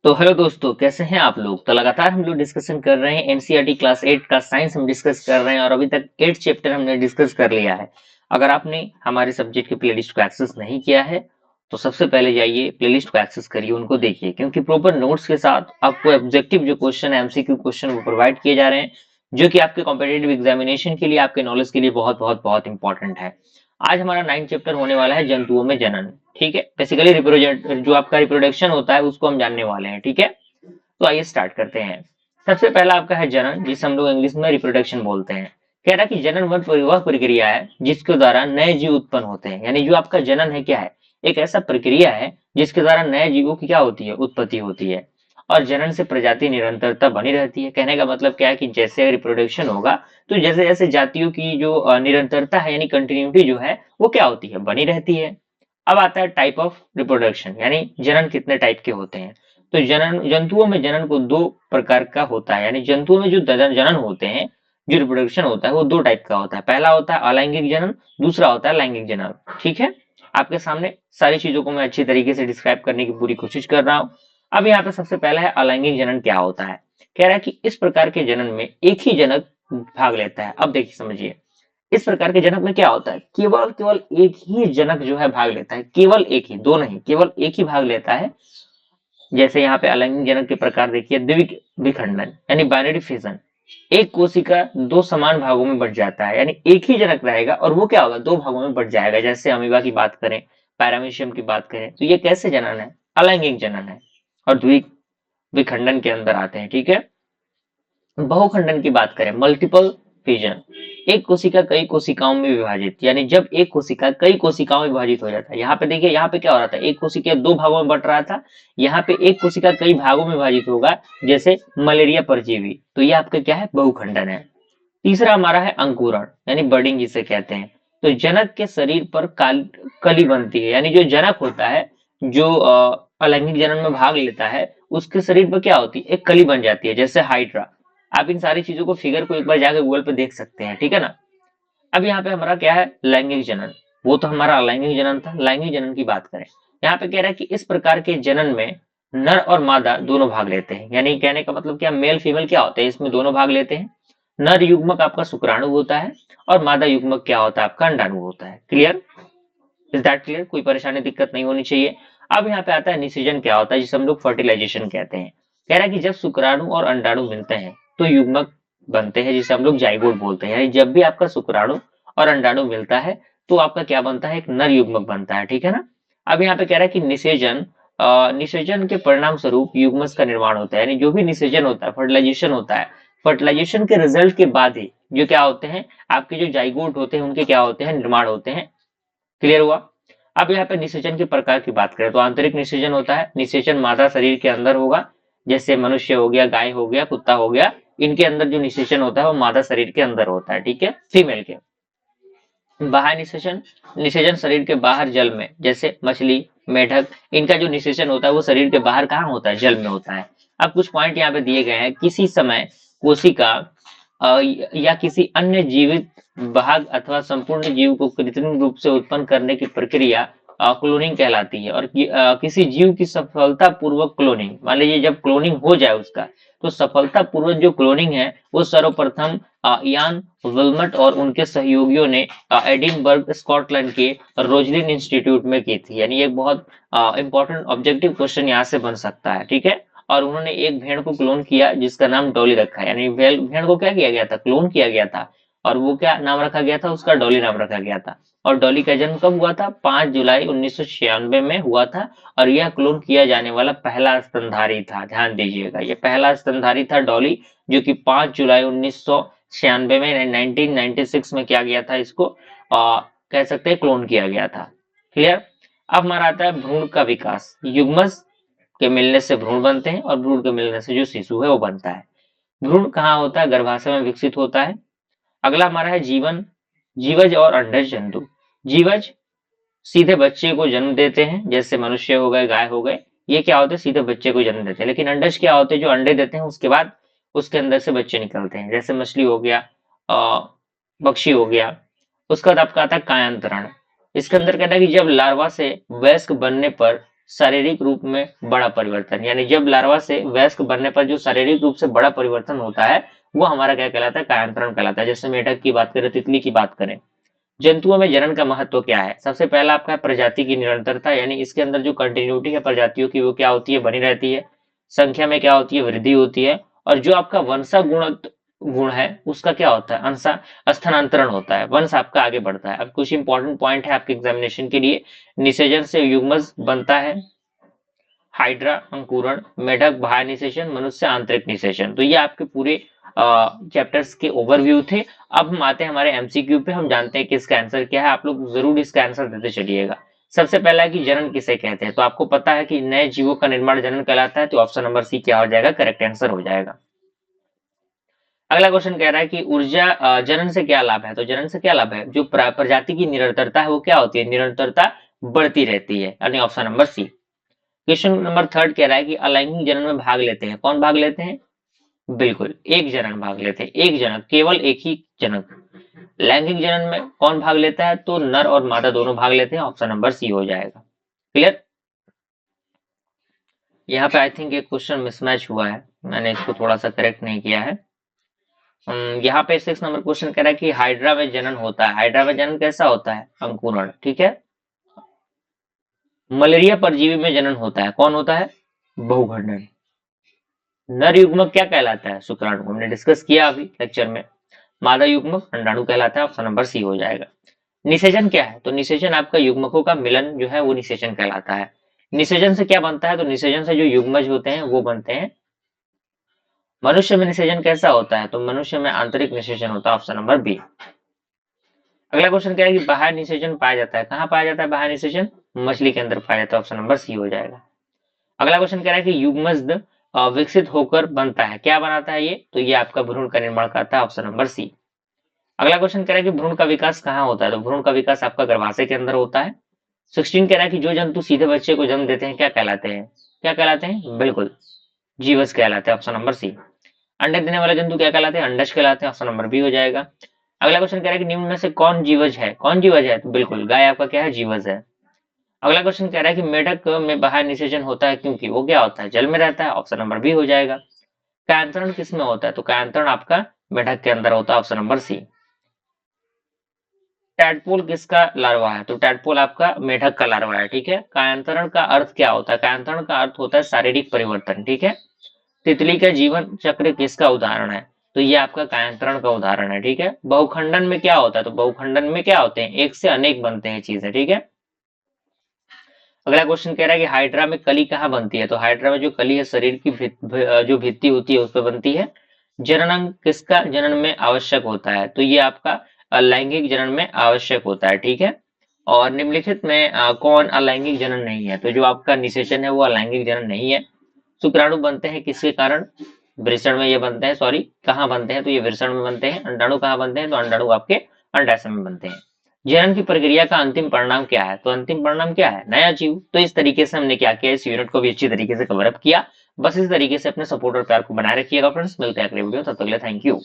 तो हेलो दोस्तों, कैसे हैं आप लोग। तो लगातार हम लोग डिस्कशन कर रहे हैं एनसीईआरटी क्लास 8 का साइंस हम डिस्कस कर रहे हैं और अभी तक 8 चैप्टर हमने डिस्कस कर लिया है। अगर आपने हमारे सब्जेक्ट की प्लेलिस्ट को एक्सेस नहीं किया है तो सबसे पहले जाइए प्लेलिस्ट को एक्सेस करिए, उनको देखिए, क्योंकि प्रॉपर नोट्स के साथ आपको ऑब्जेक्टिव जो क्वेश्चन है, एमसीक्यू क्वेश्चन वो प्रोवाइड किए जा रहे हैं, जो कि आपके कॉम्पिटेटिव एग्जामिनेशन के लिए, आपके नॉलेज के लिए बहुत बहुत बहुत इंपॉर्टेंट है। आज हमारा 9 चैप्टर होने वाला है जंतुओं में जनन। ठीक है, बेसिकली रिप्रोजेक्ट जो आपका रिप्रोडक्शन होता है उसको हम जानने वाले हैं। ठीक है, तो आइए स्टार्ट करते हैं। सबसे पहला आपका है जनन, जिसे हम लोग इंग्लिश में रिप्रोडक्शन बोलते हैं। कह रहा कि जनन वह प्रक्रिया है जिसके द्वारा नए जीव उत्पन्न होते हैं। यानी जो आपका जनन है क्या है, एक ऐसा प्रक्रिया है जिसके द्वारा नए जीवों की क्या होती है, उत्पत्ति होती है। और जनन से प्रजाति निरंतरता बनी रहती है। कहने का मतलब क्या है कि जैसे रिप्रोडक्शन होगा तो जैसे जैसे जातियों की जो निरंतरता है यानी कंटिन्यूटी जो है वो क्या होती है, बनी रहती है। अब आता है टाइप ऑफ रिप्रोडक्शन, यानी जनन कितने टाइप के होते हैं। तो जनन, जंतुओं में जनन को दो प्रकार का होता है। यानी जंतुओं में जो जनन होते हैं, जो रिप्रोडक्शन होता है वो दो टाइप का होता है। पहला होता है अलैंगिक जनन, दूसरा होता है लैंगिक जनन। ठीक है, आपके सामने सारी चीजों को मैं अच्छी तरीके से डिस्क्राइब करने की पूरी कोशिश कर रहा हूँ। अब यहाँ पे सबसे पहला है अलैंगिक जनन क्या होता है। कह रहा है कि इस प्रकार के जनन में एक ही जनक भाग लेता है। अब देखिए समझिए, इस प्रकार के जनक में क्या होता है, केवल केवल एक ही जनक जो है भाग लेता है, केवल एक ही, दो नहीं, केवल एक ही भाग लेता है। जैसे यहाँ पे अलैंगिक जनक के प्रकार देखिए, द्विक विखंडन यानी बाइनरी फिजन। एक कोशिका दो समान भागों में बट जाता है, यानी एक ही जनक रहेगा और वो क्या होगा, दो भागों में बट जाएगा। जैसे अमीबा की बात करें, पैरामीशियम की बात करें, तो ये कैसे जनन है, अलैंगिक जनन है। और द्विक विखंडन के अंदर आते हैं। ठीक है, बहुखंडन की बात करें, मल्टीपल फिजन, एक कोशिका कई कोशिकाओं में विभाजित, यानी जब एक कोशिका कई कोशिकाओं में विभाजित हो जाता है। यहाँ पे देखिए, यहाँ पे क्या हो रहा था, एक कोशिका दो भागों में बट रहा था, यहाँ पे एक कोशिका कई भागों में विभाजित होगा, जैसे मलेरिया परजीवी। तो ये आपका क्या है, बहुखंडन है। तीसरा हमारा है अंकुरण यानी बर्डिंग जिसे कहते हैं। तो जनक के शरीर पर कली बनती है, यानी जो जनक होता है, जो अलैंगिक जनन में भाग लेता है, उसके शरीर पर क्या होती है, एक कली बन जाती है, जैसे हाइड्रा। आप इन सारी चीजों को, फिगर को एक बार जाकर गूगल पे देख सकते हैं। ठीक है ना। अब यहाँ पे हमारा क्या है, लैंगिक जनन। वो तो हमारा अलैंगिक जनन था। लैंगिक जनन की बात करें, यहाँ पे कह रहा है कि इस प्रकार के जनन में नर और मादा दोनों भाग लेते हैं। यानी कहने का मतलब क्या, मेल फीमेल क्या होता है, इसमें दोनों भाग लेते हैं। नर युग्मक आपका शुक्राणु होता है और मादा युग्मक क्या होता है, आपका अंडाणु होता है। क्लियर, इज दैट क्लियर, कोई परेशानी दिक्कत नहीं होनी चाहिए। अब यहाँ पे आता है निषेचन क्या होता है, जिसे हम लोग फर्टिलाइजेशन कहते हैं। कह रहा है कि जब शुक्राणु और अंडाणु मिलते हैं तो युग्मक बनते हैं, जिसे हम लोग जाइगोट बोलते हैं। यानी जब भी आपका शुक्राणु और अंडाणु मिलता है तो आपका क्या बनता है, एक नर युग्मक बनता है। ठीक है ना। अब यहाँ पे कह रहा है कि निषेचन, निषेचन के परिणाम स्वरूप युग्मक का निर्माण होता है। यानी जो भी निषेचन होता है, फर्टिलाइजेशन होता है, फर्टिलाइजेशन के रिजल्ट के बाद ही जो क्या होते हैं, आपके जो जाइगोट होते हैं उनके क्या होते हैं, निर्माण होते हैं। क्लियर हुआ। अब यहाँ पे निषेचन के प्रकार की बात करें तो आंतरिक निषेचन होता है। निषेचन मादा शरीर के अंदर होगा, जैसे मनुष्य हो गया, गाय हो गया, कुत्ता हो गया, इनके अंदर जो निषेचन होता है वो मादा शरीर के अंदर होता है। ठीक है, फीमेल के। बाह्य निषेचन, निषेचन शरीर के बाहर जल में, जैसे मछली, मेढक, इनका जो निषेचन होता है वो शरीर के बाहर कहाँ होता है, जल में होता है। अब कुछ पॉइंट यहाँ पे दिए गए हैं। किसी समय कोशिका या किसी अन्य जीवित भाग अथवा संपूर्ण जीव को कृत्रिम रूप से उत्पन्न करने की प्रक्रिया क्लोनिंग कहलाती है। और किसी जीव की सफलता पूर्वक क्लोनिंग, मान लीजिए जब क्लोनिंग हो जाए उसका, तो सफलता पूर्वक जो क्लोनिंग है वो सर्वप्रथम यान विल्मट और उनके सहयोगियों ने एडिनबर्ग स्कॉटलैंड के रोजलिन इंस्टीट्यूट में की थी। यानी एक बहुत इंपॉर्टेंट ऑब्जेक्टिव क्वेश्चन यहाँ से बन सकता है। ठीक है, और उन्होंने एक भेड़ को क्लोन किया जिसका नाम डॉली रखा है। यानी भेड़ को क्या किया गया था, क्लोन किया गया था, और वो क्या नाम रखा गया था, उसका डॉली नाम रखा गया था। और डॉली का जन्म कब हुआ था, 5 जुलाई 1996 में हुआ था। और यह क्लोन किया जाने वाला पहला स्तनधारी था। ध्यान दीजिएगा, ये पहला स्तनधारी था डॉली, जो कि 5 जुलाई 1996 में 1996 में किया गया था, इसको कह सकते हैं क्लोन किया गया था। क्लियर। अब हमारा आता है भ्रूण का विकास। युग्मज के मिलने से भ्रूण बनते हैं और भ्रूण के मिलने से जो शिशु है वो बनता है। भ्रूण कहाँ होता है, गर्भाशय में विकसित होता है। अगला हमारा है जीवन, जीवज और अंडज जंतु। जीवज सीधे बच्चे को जन्म देते हैं, जैसे मनुष्य हो गए, गाय हो गए, ये क्या होते हैं, सीधे बच्चे को जन्म देते हैं। लेकिन अंडज क्या होते हैं, जो अंडे देते हैं उसके बाद उसके अंदर से बच्चे निकलते हैं, जैसे मछली हो गया, पक्षी हो गया। उसके बाद आपका आता है कायांतरण। इसके अंदर कहता है कि जब लार्वा से वयस्क बनने पर शारीरिक रूप में बड़ा परिवर्तन, यानी जब लार्वा से वयस्क बनने पर जो शारीरिक रूप से बड़ा परिवर्तन होता है वो हमारा क्या कहलाता है, कायांतरण कहलाता है। जैसे मेढक की बात करें, तितली की बात करें। जंतुओं में जनन का महत्व क्या है? सबसे पहला आपका है प्रजाति की निरंतरता, यानी इसके अंदर जो कंटिन्यूटी है प्रजातियों की वो क्या होती है, बनी रहती है। संख्या में क्या होती है, वृद्धि होती है। और जो आपका वंशा गुण है उसका क्या होता है, अंशा स्थानांतरण होता है, वंश आपका आगे बढ़ता है। अब कुछ इंपॉर्टेंट पॉइंट है आपके एग्जामिनेशन के लिए। निषेचन से युग्मज बनता है, हाइड्रा अंकुरण, मेढक बाह्य निषेचन, मनुष्य आंतरिक निषेचन। तो ये आपके पूरे चैप्टर्स के ओवरव्यू थे। अब हम आते हैं हमारे एमसीक्यू पे, हम जानते हैं कि इसका आंसर क्या है। आप लोग जरूर इसका आंसर देते चलिएगा। सबसे पहला कि जनन किसे कहते हैं, तो आपको पता है कि नए जीवों का निर्माण जनन कहलाता है, तो ऑप्शन नंबर सी क्या हो जाएगा, करेक्ट आंसर हो जाएगा। अगला क्वेश्चन कह रहा है कि ऊर्जा जनन से क्या लाभ है, तो जनन से क्या लाभ है, जो प्रजाति की निरंतरता है वो क्या होती है, निरंतरता बढ़ती रहती है, यानी option number C. Question number third कह रहा है कि अलैंगिक जनन में भाग लेते हैं, कौन भाग लेते हैं, बिल्कुल एक जनन भाग लेते हैं, एक जनक, केवल एक ही जनक। लैंगिक जनन में कौन भाग लेता है, तो नर और मादा दोनों भाग लेते हैं, ऑप्शन नंबर सी हो जाएगा। क्लियर। यहाँ पे आई थिंक एक क्वेश्चन मिसमैच हुआ है, मैंने इसको थोड़ा सा करेक्ट नहीं किया है। यहाँ पे 6 नंबर क्वेश्चन कह रहा है कि हाइड्रा में जनन होता है, हाइड्रा में जनन कैसा होता है, अंकुरण, ठीक है। मलेरिया परजीवी में जनन होता है, कौन होता है, बहुखंडन। नर युग्मक क्या कहलाता है, शुक्राणु, हमने डिस्कस किया अभी लेक्चर में। मादा युग्मक अंडाणु कहलाता है, ऑप्शन नंबर सी हो जाएगा। निषेचन क्या है, तो निषेचन आपका युग्मकों का मिलन जो है वो निषेचन कहलाता है। निषेचन से क्या बनता है, तो निषेचन से जो युग्मज होते हैं वो बनते हैं। मनुष्य में निषेचन कैसा होता है, तो मनुष्य में आंतरिक निषेचन होता है, ऑप्शन नंबर बी। अगला क्वेश्चन क्या है कि बाह्य निषेचन पाया जाता है, कहाँ पाया जाता है बाह्य निषेचन, मछली के अंदर पाया जाता है, ऑप्शन नंबर सी हो जाएगा। अगला क्वेश्चन कह रहा है कि युग्मज विकसित होकर बनता है, क्या बनाता है ये, तो ये आपका भ्रूण का निर्माण करता है, ऑप्शन नंबर सी। अगला क्वेश्चन कह रहा है कि भ्रूण का विकास कहाँ होता है, तो भ्रूण का विकास आपका गर्भाशय के अंदर होता है। 16 कह रहा है कि जो जंतु सीधे बच्चे को जन्म देते हैं क्या कहलाते हैं, क्या कहलाते हैं, बिल्कुल जीवज कहलाते हैं, ऑप्शन नंबर सी। अंडे देने वाले जंतु क्या कहलाते हैं, अंडज कहलाते हैं, ऑप्शन नंबर बी हो जाएगा। अगला क्वेश्चन कह रहा है कि निम्न में से कौन जीवज है, कौन जीवज है, तो बिल्कुल गाय आपका क्या है, जीवज है। अगला क्वेश्चन कह रहा है कि मेढक में बाह्य निषेचन होता है क्योंकि वो क्या होता है, जल में रहता है, ऑप्शन नंबर बी हो जाएगा। कायांतरण किस में होता है, तो कायांतरण आपका मेढक के अंदर होता है, ऑप्शन नंबर सी। टैडपोल किसका लार्वा है, तो टैडपोल आपका मेढक का लार्वा है, ठीक है। कायांतरण का अर्थ क्या होता है, कायांतरण का अर्थ होता है शारीरिक परिवर्तन, ठीक है। तितली का जीवन चक्र किसका उदाहरण है, तो ये आपका कायांतरण का उदाहरण है, ठीक है। बहुखंडन में क्या होता है, तो बहुखंडन में क्या होते हैं, एक से अनेक बनते हैं चीजें, ठीक है। अगला क्वेश्चन कह रहा है कि हाइड्रा में कली कहाँ बनती है, तो हाइड्रा में जो कली है शरीर की जो भित्ति होती है उस पर बनती है। जननांग किसका जनन में आवश्यक होता है, तो ये आपका लैंगिक जनन में आवश्यक होता है, ठीक है। और निम्नलिखित में कौन अलैंगिक जनन नहीं है, तो जो आपका निषेचन है वो अलैंगिक जनन नहीं है। शुक्राणु बनते हैं किसके कारण, वृषण में ये बनते हैं, सॉरी कहाँ बनते हैं, तो ये वृषण में बनते हैं। अंडाणु कहाँ बनते हैं, तो अंडाणु आपके अंडाशय में बनते हैं। जनन की प्रक्रिया का अंतिम परिणाम क्या है, तो अंतिम परिणाम क्या है, नया जीव। तो इस तरीके से हमने क्या किया, इस यूनिट को भी अच्छी तरीके से कवर अप किया। बस इस तरीके से अपने सपोर्ट और प्यार को बनाए रखिएगा फ्रेंड्स, मिलते हैं अगले वीडियो, तब तक के लिए थैंक यू।